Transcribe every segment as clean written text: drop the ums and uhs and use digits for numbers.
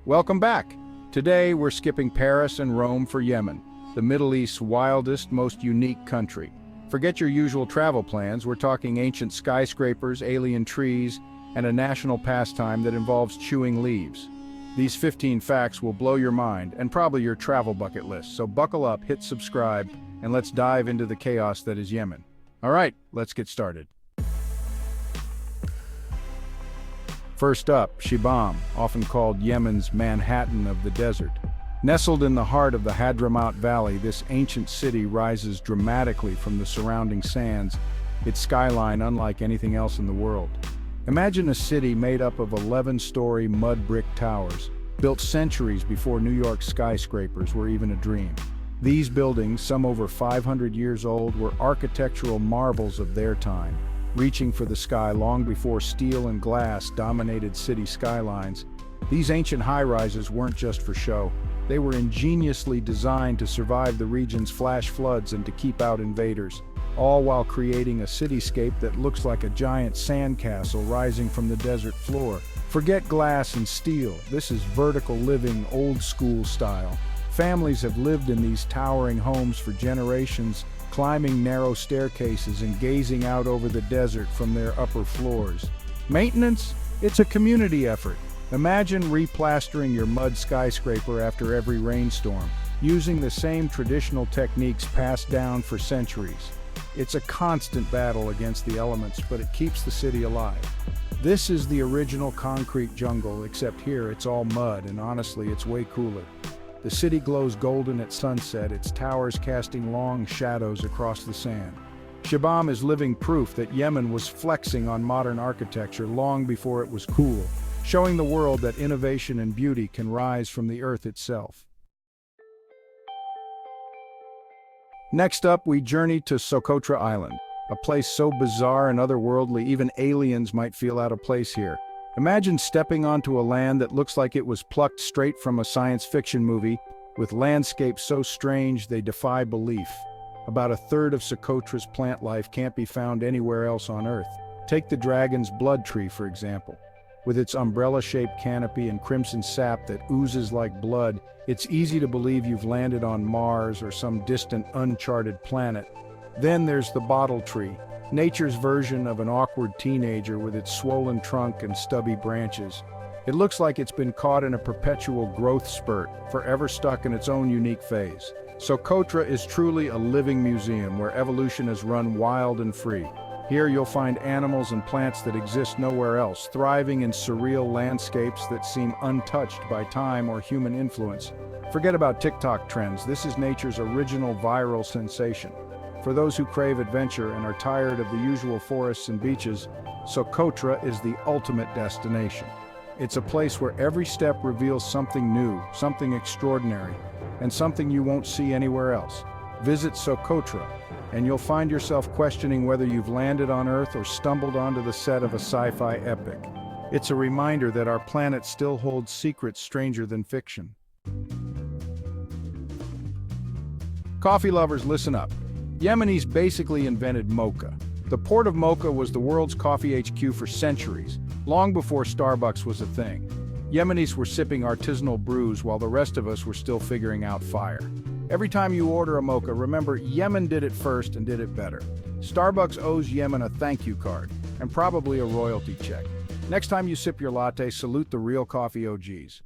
Welcome back. Today we're skipping Paris and Rome for Yemen, the Middle East's wildest, most unique country. Forget your usual travel plans, we're talking ancient skyscrapers, alien trees, and a national pastime that involves chewing leaves. These 15 facts will blow your mind and probably your travel bucket list, so buckle up, hit subscribe, and let's dive into the chaos that is Yemen. All right, let's get started. First up, Shibam, often called Yemen's Manhattan of the desert. Nestled in the heart of the Hadramawt Valley, this ancient city rises dramatically from the surrounding sands, its skyline unlike anything else in the world. Imagine a city made up of 11-story mud brick towers, built centuries before New York's skyscrapers were even a dream. These buildings, some over 500 years old, were architectural marvels of their time, reaching for the sky long before steel and glass dominated city skylines. These ancient high-rises weren't just for show. They were ingeniously designed to survive the region's flash floods and to keep out invaders, all while creating a cityscape that looks like a giant sandcastle rising from the desert floor. Forget glass and steel. This is vertical living, old-school style. Families have lived in these towering homes for generations, climbing narrow staircases and gazing out over the desert from their upper floors. Maintenance? It's a community effort. Imagine replastering your mud skyscraper after every rainstorm, using the same traditional techniques passed down for centuries. It's a constant battle against the elements, but it keeps the city alive. This is the original concrete jungle, except here it's all mud, and honestly, it's way cooler. The city glows golden at sunset, its towers casting long shadows across the sand. Shibam is living proof that Yemen was flexing on modern architecture long before it was cool, showing the world that innovation and beauty can rise from the earth itself. Next up, we journey to Socotra Island, a place so bizarre and otherworldly even aliens might feel out of place here. Imagine stepping onto a land that looks like it was plucked straight from a science fiction movie, with landscapes so strange they defy belief. About a third of Socotra's plant life can't be found anywhere else on Earth. Take the dragon's blood tree, for example. With its umbrella-shaped canopy and crimson sap that oozes like blood, it's easy to believe you've landed on Mars or some distant, uncharted planet. Then there's the bottle tree, nature's version of an awkward teenager with its swollen trunk and stubby branches. It looks like it's been caught in a perpetual growth spurt, forever stuck in its own unique phase. Socotra is truly a living museum where evolution has run wild and free. Here you'll find animals and plants that exist nowhere else, thriving in surreal landscapes that seem untouched by time or human influence. Forget about TikTok trends, this is nature's original viral sensation. For those who crave adventure and are tired of the usual forests and beaches, Socotra is the ultimate destination. It's a place where every step reveals something new, something extraordinary, and something you won't see anywhere else. Visit Socotra, and you'll find yourself questioning whether you've landed on Earth or stumbled onto the set of a sci-fi epic. It's a reminder that our planet still holds secrets stranger than fiction. Coffee lovers, listen up. Yemenis basically invented mocha. The port of Mocha was the world's coffee HQ for centuries, long before Starbucks was a thing. Yemenis were sipping artisanal brews while the rest of us were still figuring out fire. Every time you order a mocha, remember Yemen did it first and did it better. Starbucks owes Yemen a thank you card, and probably a royalty check. Next time you sip your latte, salute the real coffee OGs.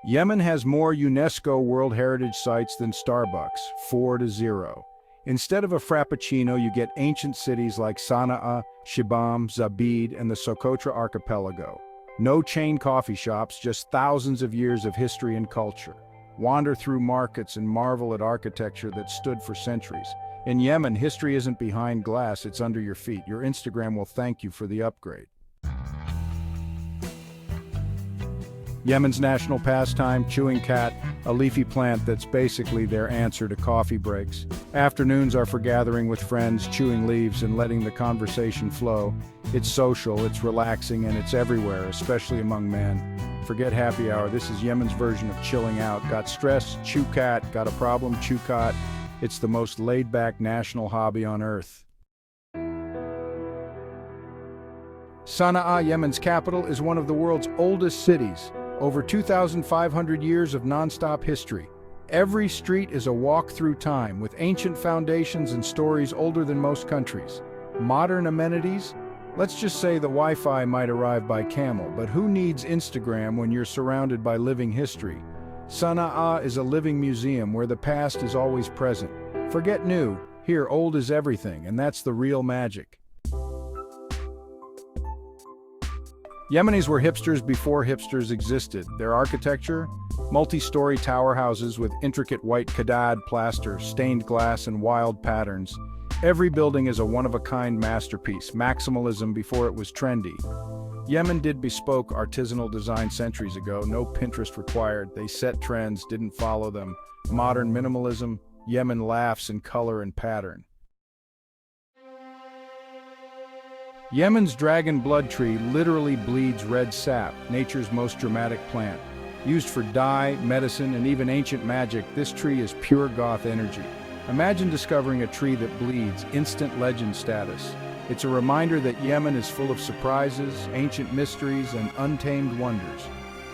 Yemen has more UNESCO World Heritage sites than Starbucks, 4-0. Instead of a frappuccino, you get ancient cities like Sana'a, Shibam, Zabid, and the Socotra archipelago. No chain coffee shops, just thousands of years of history and culture. Wander through markets and marvel at architecture that stood for centuries. In Yemen, history isn't behind glass, it's under your feet. Your Instagram will thank you for the upgrade. Yemen's national pastime, chewing cat, a leafy plant that's basically their answer to coffee breaks. Afternoons are for gathering with friends, chewing leaves and letting the conversation flow. It's social, it's relaxing, and it's everywhere, especially among men. Forget happy hour, this is Yemen's version of chilling out. Got stress? Chew cat. Got a problem? Chew cat. It's the most laid-back national hobby on earth. Sana'a, Yemen's capital, is one of the world's oldest cities, over 2,500 years of non-stop history. Every street is a walk through time, with ancient foundations and stories older than most countries. Modern amenities? Let's just say the Wi-Fi might arrive by camel, but who needs Instagram when you're surrounded by living history? Sana'a is a living museum where the past is always present. Forget new, here old is everything, and that's the real magic. Yemenis were hipsters before hipsters existed. Their architecture? Multi-story tower houses with intricate white Kadad plaster, stained glass, and wild patterns. Every building is a one-of-a-kind masterpiece, maximalism before it was trendy. Yemen did bespoke artisanal design centuries ago, no Pinterest required. They set trends, didn't follow them. Modern minimalism, Yemen laughs in color and pattern. Yemen's dragon blood tree literally bleeds red sap, nature's most dramatic plant. Used for dye, medicine, and even ancient magic, this tree is pure goth energy. Imagine discovering a tree that bleeds, instant legend status. It's a reminder that Yemen is full of surprises, ancient mysteries, and untamed wonders.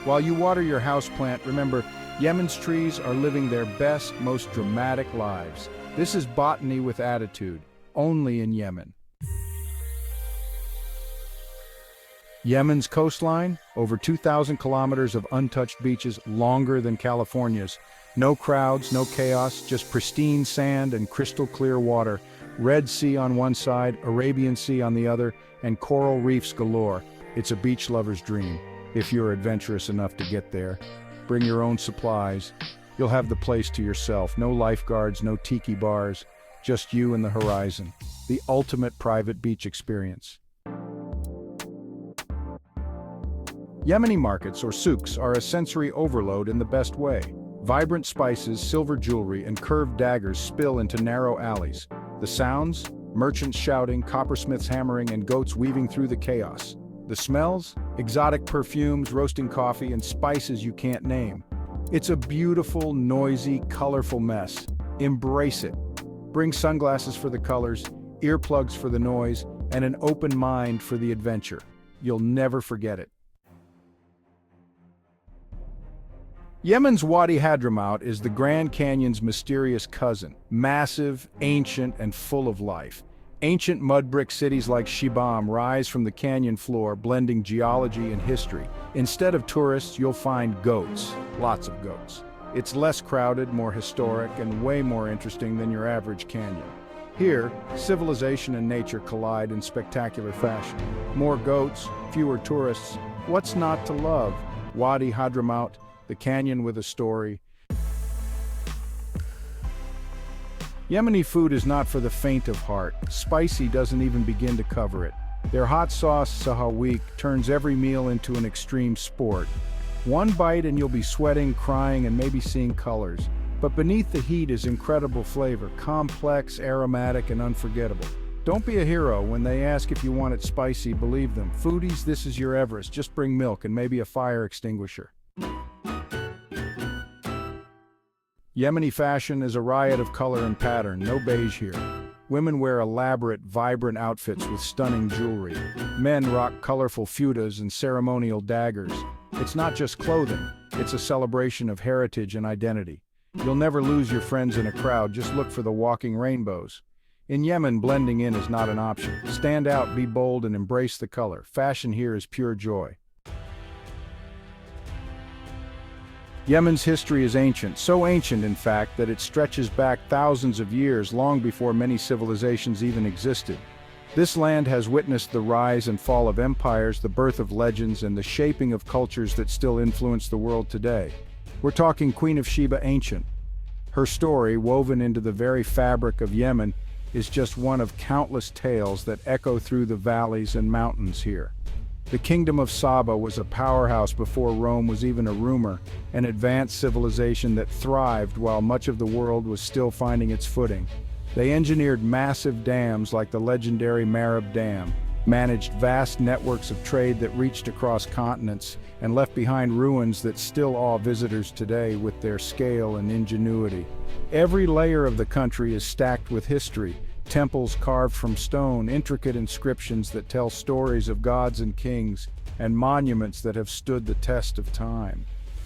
While you water your houseplant, remember, Yemen's trees are living their best, most dramatic lives. This is botany with attitude, only in Yemen. Yemen's coastline, over 2,000 kilometers of untouched beaches, longer than California's. No crowds, no chaos, just pristine sand and crystal clear water. Red Sea on one side, Arabian Sea on the other, and coral reefs galore. It's a beach lover's dream, if you're adventurous enough to get there. Bring your own supplies. You'll have the place to yourself. No lifeguards, no tiki bars, just you and the horizon. The ultimate private beach experience. Yemeni markets, or souks, are a sensory overload in the best way. Vibrant spices, silver jewelry, and curved daggers spill into narrow alleys. The sounds? Merchants shouting, coppersmiths hammering, and goats weaving through the chaos. The smells? Exotic perfumes, roasting coffee, and spices you can't name. It's a beautiful, noisy, colorful mess. Embrace it. Bring sunglasses for the colors, earplugs for the noise, and an open mind for the adventure. You'll never forget it. Yemen's Wadi Hadramawt is the Grand Canyon's mysterious cousin, massive, ancient, and full of life. Ancient mudbrick cities like Shibam rise from the canyon floor, blending geology and history. Instead of tourists, you'll find goats, lots of goats. It's less crowded, more historic, and way more interesting than your average canyon. Here, civilization and nature collide in spectacular fashion. More goats, fewer tourists. What's not to love? Wadi Hadramawt, the canyon with a story. Yemeni food is not for the faint of heart. Spicy doesn't even begin to cover it. Their hot sauce, sahawik, turns every meal into an extreme sport. One bite and you'll be sweating, crying, and maybe seeing colors. But beneath the heat is incredible flavor, complex, aromatic, and unforgettable. Don't be a hero. When they ask if you want it spicy, believe them. Foodies, this is your Everest. Just bring milk and maybe a fire extinguisher. Yemeni fashion is a riot of color and pattern, no beige here. Women wear elaborate, vibrant outfits with stunning jewelry. Men rock colorful feudas and ceremonial daggers. It's not just clothing, it's a celebration of heritage and identity. You'll never lose your friends in a crowd, just look for the walking rainbows. In Yemen, blending in is not an option. Stand out, be bold, and embrace the color. Fashion here is pure joy. Yemen's history is ancient, so ancient in fact that it stretches back thousands of years, long before many civilizations even existed. This land has witnessed the rise and fall of empires, the birth of legends, and the shaping of cultures that still influence the world today. We're talking Queen of Sheba ancient. Her story, woven into the very fabric of Yemen, is just one of countless tales that echo through the valleys and mountains here. The kingdom of Saba was a powerhouse before Rome was even a rumor, an advanced civilization that thrived while much of the world was still finding its footing. They engineered massive dams like the legendary Marib Dam, managed vast networks of trade that reached across continents, and left behind ruins that still awe visitors today with their scale and ingenuity. Every layer of the country is stacked with history, Temples carved from stone, intricate inscriptions that tell stories of gods and kings, and monuments that have stood the test of time.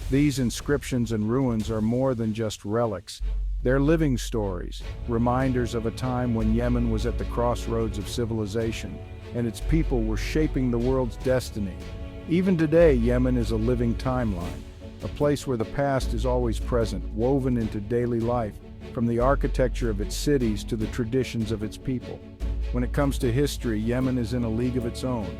These inscriptions and ruins are more than just relics. They're living stories, reminders of a time when Yemen was at the crossroads of civilization, and its people were shaping the world's destiny. Even today, Yemen is a living timeline, a place where the past is always present, woven into daily life, from the architecture of its cities to the traditions of its people. When it comes to history, Yemen is in a league of its own.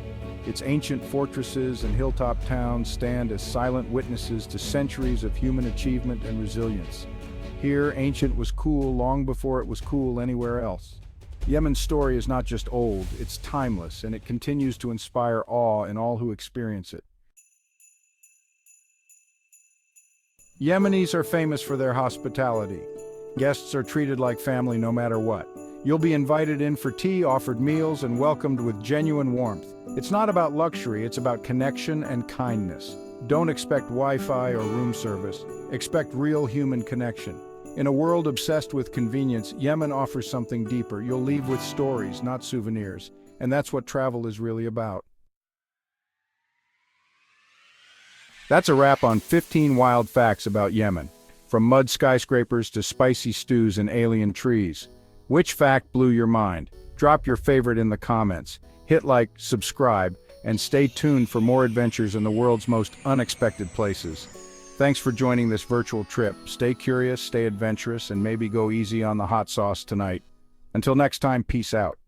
Its ancient fortresses and hilltop towns stand as silent witnesses to centuries of human achievement and resilience. Here, ancient was cool long before it was cool anywhere else. Yemen's story is not just old, it's timeless, and it continues to inspire awe in all who experience it. Yemenis are famous for their hospitality. Guests are treated like family no matter what. You'll be invited in for tea, offered meals, and welcomed with genuine warmth. It's not about luxury, it's about connection and kindness. Don't expect Wi-Fi or room service. Expect real human connection. In a world obsessed with convenience, Yemen offers something deeper. You'll leave with stories, not souvenirs. And that's what travel is really about. That's a wrap on 15 wild facts about Yemen. From mud skyscrapers to spicy stews and alien trees. Which fact blew your mind? Drop your favorite in the comments. Hit like, subscribe, and stay tuned for more adventures in the world's most unexpected places. Thanks for joining this virtual trip. Stay curious, stay adventurous, and maybe go easy on the hot sauce tonight. Until next time, peace out.